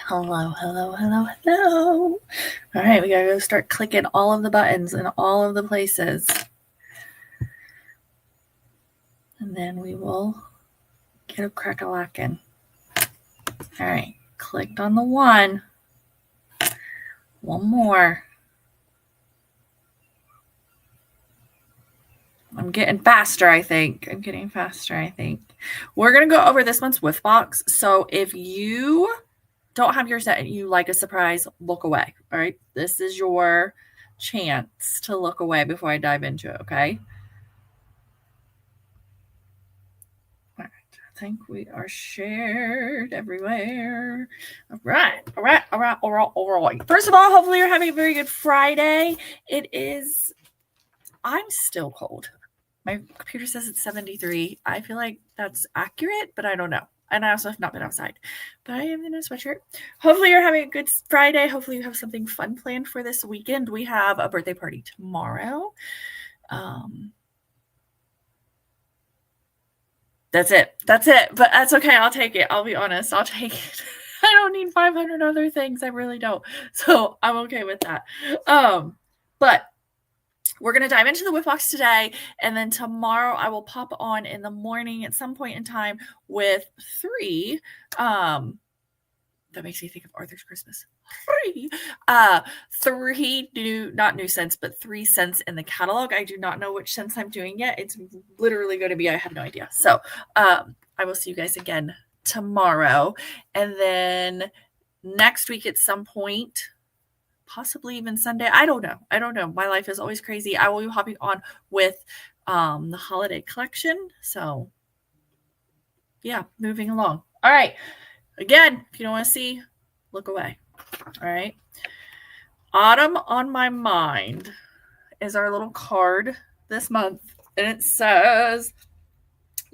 Hello, hello, hello, hello. All right, we gotta go start clicking all of the buttons in all of the places. And then we will get a crack-a-lackin'. All right, clicked on the one. One more. I'm getting faster, I think. I'm getting faster, I think. We're going to go over this month's Whiffbox. So if you don't have yours set and you like a surprise, look away. All right. This is your chance to look away before I dive into it. Okay. All right. I think we are shared everywhere. All right. All right. All right. All right. All right. First of all, hopefully you're having a very good Friday. I'm still cold. My computer says it's 73. I feel like that's accurate, but I don't know. And I also have not been outside. But I am in a sweatshirt. Hopefully you're having a good Friday. Hopefully you have something fun planned for this weekend. We have a birthday party tomorrow. That's it. That's it. But that's okay. I'll take it. I'll be honest. I'll take it. I don't need 500 other things. I really don't. So I'm okay with that. But we're going to dive into the Whiffbox today, and then tomorrow I will pop on in the morning at some point in time with 3. That makes me think of Arthur's Christmas. 3 not new scents, but 3 scents in the catalog. I do not know which scents I'm doing yet. It's literally going to be, I have no idea. So I will see you guys again tomorrow. And then next week at some point, possibly even Sunday. I don't know. My life is always crazy. I will be hopping on with the holiday collection. So yeah, moving along. All right. Again, if you don't want to see, look away. All right. Autumn on My Mind is our little card this month. And it says,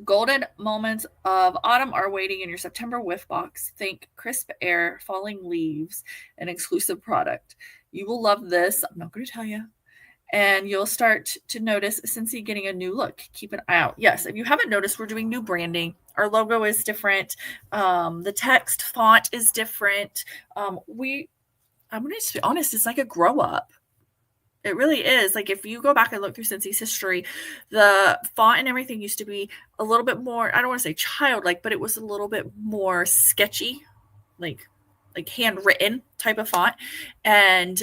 golden moments of autumn are waiting in your September Whiffbox. Think crisp air, falling leaves, an exclusive product. You will love this. I'm not going to tell you. And you'll start to notice Scentsy getting a new look. Keep an eye out. Yes, if you haven't noticed, we're doing new branding. Our logo is different. The text font is different. I'm going to just be honest, it's like a grow up. It really is. Like if you go back and look through Scentsy's history, the font and everything used to be a little bit more, I don't want to say childlike, but it was a little bit more sketchy, like handwritten type of font. And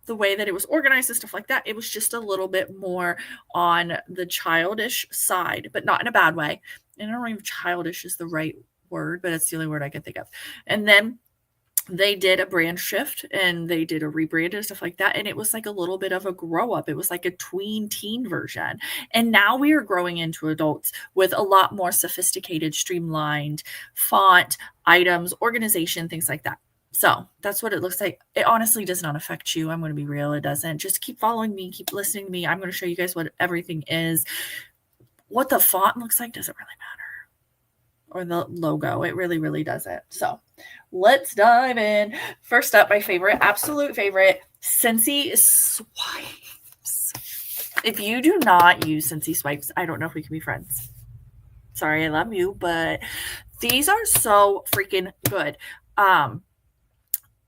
the way that it was organized and stuff like that, it was just a little bit more on the childish side, but not in a bad way. And I don't know if childish is the right word, but it's the only word I can think of. And then they did a brand shift and they did a rebrand and stuff like that. And it was like a little bit of a grow up. It was like a tween teen version. And now we are growing into adults with a lot more sophisticated, streamlined font, items, organization, things like that. So that's what it looks like. It honestly does not affect you. I'm going to be real. It doesn't. Just keep following me. Keep listening to me. I'm going to show you guys what everything is. What the font looks like doesn't really matter. Or the logo. It really, really doesn't. So let's dive in. First up, my favorite, absolute favorite, Scentsy Swipes. If you do not use Scentsy Swipes, I don't know if we can be friends. Sorry, I love you, but these are so freaking good.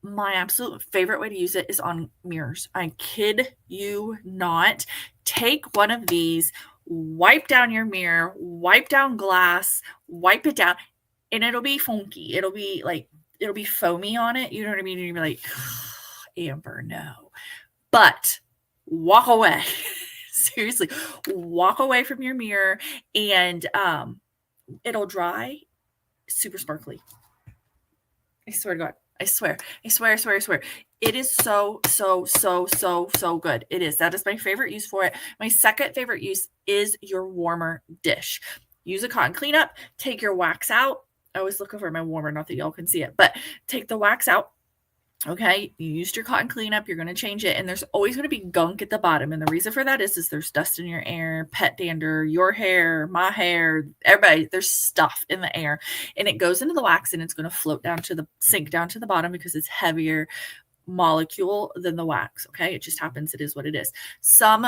My absolute favorite way to use it is on mirrors. I kid you not. Take one of these, wipe down your mirror, wipe down glass, wipe it down, and it'll be funky. It'll be foamy on it. You know what I mean? And you'll be like, Amber, no. But walk away. Seriously, walk away from your mirror and it'll dry super sparkly. I swear to God. I swear. It is so good. It is. That is my favorite use for it. My second favorite use is your warmer dish. Use a cotton cleanup. Take your wax out. I always look over my warmer, not that y'all can see it, but take the wax out. Okay, you used your cotton cleanup, you're going to change it, and there's always going to be gunk at the bottom. And the reason for that is there's dust in your air, pet dander, your hair, my hair, everybody, there's stuff in the air. And it goes into the wax and it's going to sink down to the bottom because it's heavier molecule than the wax. Okay, it just happens. It is what it is. Some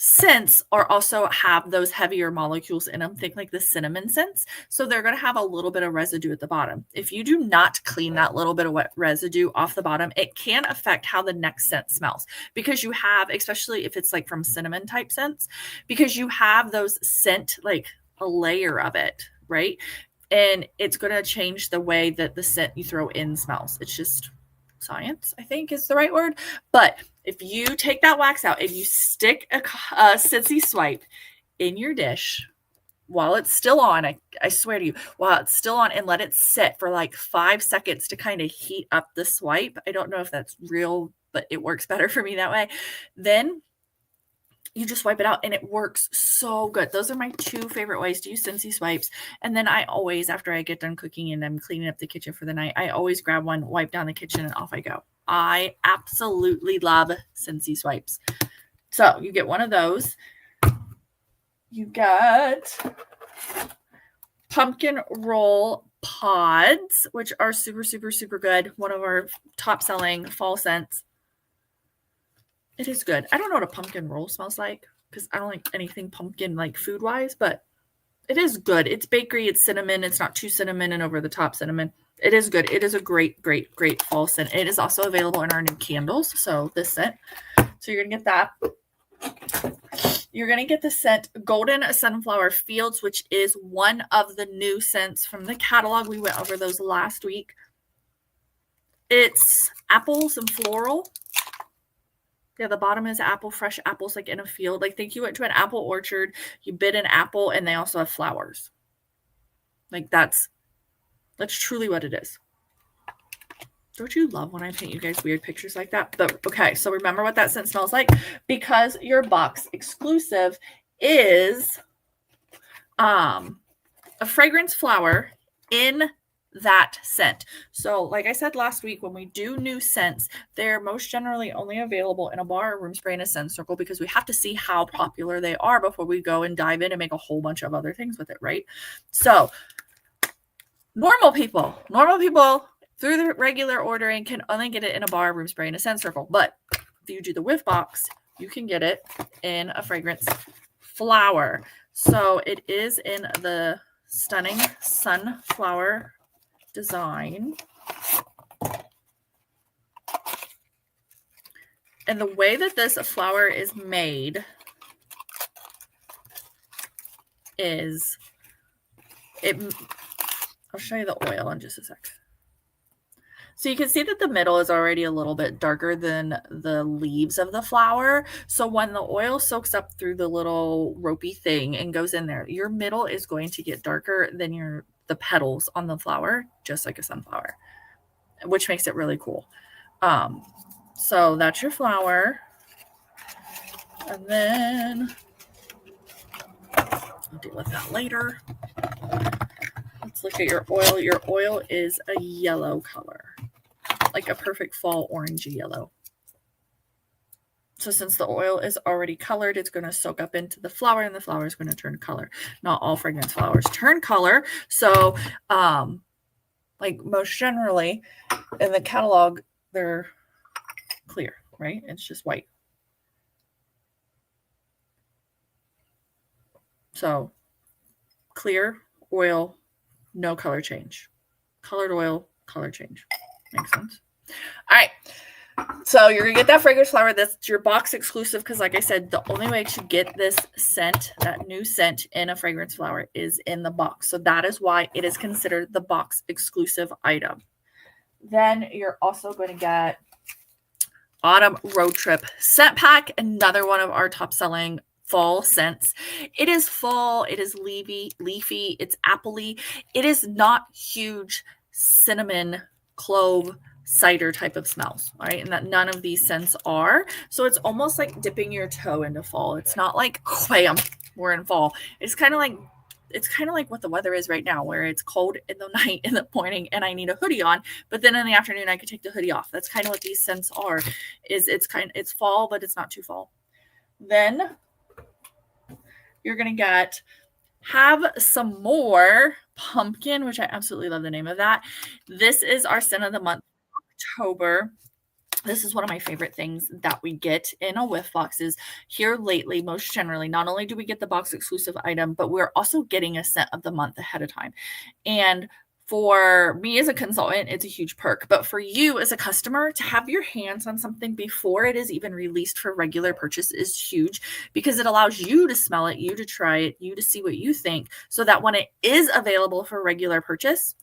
scents are also have those heavier molecules in them. Think like the cinnamon scents. So they're going to have a little bit of residue at the bottom. If you do not clean that little bit of wet residue off the bottom, it can affect how the next scent smells, because you have, especially if it's like from cinnamon type scents, because you have those scent, like a layer of it, right? And it's going to change the way that the scent you throw in smells. It's just science, I think is the right word. But if you take that wax out and you stick a Scentsy Swipe in your dish while it's still on, I swear to you, while it's still on, and let it sit for like 5 seconds to kind of heat up the swipe. I don't know if that's real, but it works better for me that way. Then you just wipe it out and it works so good. Those are my 2 favorite ways to use Scentsy Swipes. And then I always, after I get done cooking and I'm cleaning up the kitchen for the night, I always grab one, wipe down the kitchen, and off I go. I absolutely love Scentsy Swipes. So you get one of those. You get pumpkin roll pods, which are super, super, super good. One of our top selling fall scents. It is good. I don't know what a pumpkin roll smells like, because I don't like anything pumpkin like food wise, but it is good. It's bakery. It's cinnamon. It's not too cinnamon and over the top cinnamon. It is good. It is a great, great, great fall scent. It is also available in our new candles. So this scent. So you're going to get that. You're going to get the scent Golden Sunflower Fields, which is one of the new scents from the catalog. We went over those last week. It's apples and floral. Yeah, the bottom is apple, fresh apples, like in a field. Like, think you went to an apple orchard, you bit an apple, and they also have flowers. Like, that's truly what it is. Don't you love when I paint you guys weird pictures like that? But okay, so remember what that scent smells like, because your box exclusive is a fragrance flower in that scent. So like I said last week, when we do new scents, they're most generally only available in a bar, a room spray, and a scent circle, because we have to see how popular they are before we go and dive in and make a whole bunch of other things with it, right? So normal people through the regular ordering can only get it in a bar, room spray, and a scent circle. But if you do the Whiffbox, you can get it in a fragrance flower. So it is in the stunning sunflower design. And the way that this flower is made is I'll show you the oil in just a sec. So you can see that the middle is already a little bit darker than the leaves of the flower. So when the oil soaks up through the little ropey thing and goes in there, your middle is going to get darker than the petals on the flower, just like a sunflower, which makes it really cool. So that's your flower. And then I'll deal with that later. Let's look at your oil. Your oil is a yellow color, like a perfect fall orangey yellow. So since the oil is already colored, it's going to soak up into the flower, and the flower is going to turn color. Not all fragrance flowers turn color. So, like most generally in the catalog, they're clear, right? It's just white. So clear oil, no color change. Colored oil, color change. Makes sense? All right. So you're going to get that fragrance flower. That's your box exclusive, because like I said, the only way to get this scent, that new scent in a fragrance flower, is in the box. So that is why it is considered the box exclusive item. Then you're also going to get Autumn Road Trip Scent Pack, another one of our top selling fall scents. It is fall. It is leafy. It's appley. It is not huge cinnamon, clove, cider type of smells, all right? And that none of these scents are. So it's almost like dipping your toe into fall. It's not like, wham, we're in fall. It's kind of like what the weather is right now, where it's cold in the night, in the morning, and I need a hoodie on. But then in the afternoon, I could take the hoodie off. That's kind of what these scents are. It's fall, but it's not too fall. Then you're gonna have some more pumpkin, which I absolutely love the name of that. This is our scent of the month, October. This is one of my favorite things that we get in a Whiffbox is here lately, most generally, not only do we get the box exclusive item, but we're also getting a scent of the month ahead of time. And for me as a consultant, it's a huge perk. But for you as a customer, to have your hands on something before it is even released for regular purchase is huge because it allows you to smell it, you to try it, you to see what you think, so that when it is available for regular purchase,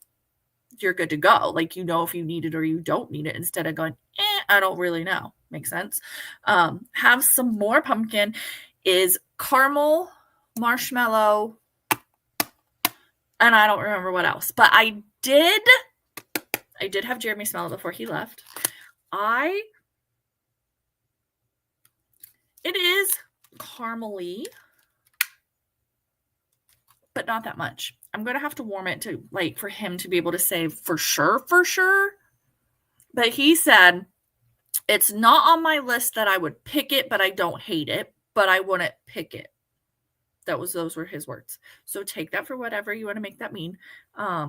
you're good to go. Like, you know if you need it or you don't need it instead of going, I don't really know. Makes sense. Have some more pumpkin is caramel, marshmallow, and I don't remember what else. But I did have Jeremy smell it before he left. It is caramely, but not that much. I'm going to have to warm it to, like, for him to be able to say for sure. But he said, it's not on my list that I would pick it, but I don't hate it, but I wouldn't pick it. Those were his words. So take that for whatever you want to make that mean. I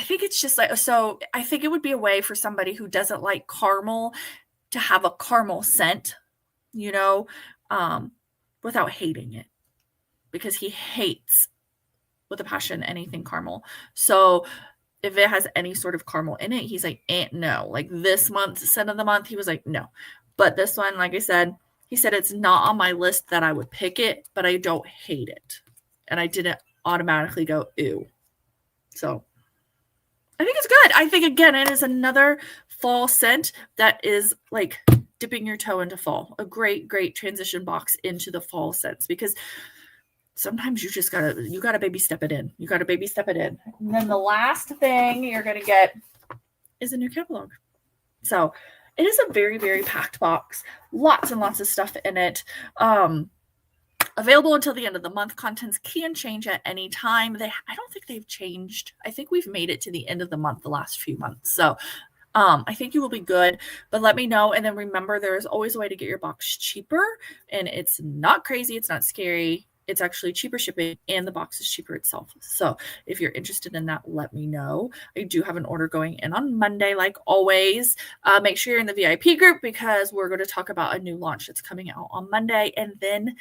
think it's just like, so I think it would be a way for somebody who doesn't like caramel to have a caramel scent, without hating it, because he hates with a passion anything caramel. So if it has any sort of caramel in it, he's like, no. Like this month's scent of the month, he was like, no. But this one, like I said, he said it's not on my list that I would pick it, but I don't hate it. And I didn't automatically go, ew. So I think it's good. I think, again, it is another fall scent that is like dipping your toe into fall. A great, great transition box into the fall scents, because sometimes you gotta baby step it in. You gotta baby step it in. And then the last thing you're gonna get is a new catalog. So it is a very, very packed box. Lots and lots of stuff in it. Available until the end of the month. Contents can change at any time. I don't think they've changed. I think we've made it to the end of the month the last few months. So I think you will be good, but let me know. And then remember, there is always a way to get your box cheaper, and it's not crazy. It's not scary. It's actually cheaper shipping, and the box is cheaper itself. So if you're interested in that, let me know. I do have an order going in on Monday, like always. Make sure you're in the VIP group, because we're going to talk about a new launch that's coming out on Monday. And then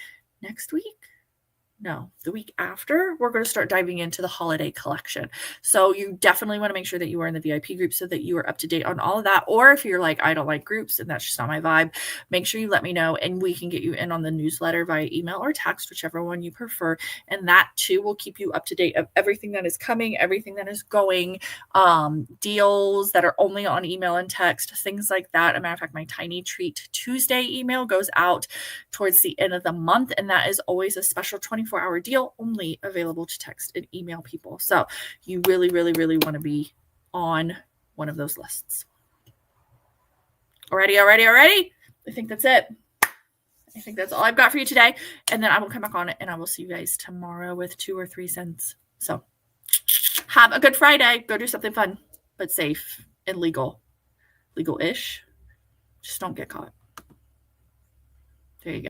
the week after, we're going to start diving into the holiday collection. So you definitely want to make sure that you are in the VIP group so that you are up to date on all of that. Or if you're like, I don't like groups and that's just not my vibe, make sure you let me know and we can get you in on the newsletter via email or text, whichever one you prefer. And that too will keep you up to date of everything that is coming, everything that is going, deals that are only on email and text, things like that. As a matter of fact, my Tiny Treat Tuesday email goes out towards the end of the month, and that is always a special 24-hour deal, only available to text and email people. So you really, really, really want to be on one of those lists. Alrighty. I think that's it. I think that's all I've got for you today. And then I will come back on it, and I will see you guys tomorrow with 2 or 3 cents. So have a good Friday. Go do something fun, but safe and legal. Legal-ish. Just don't get caught.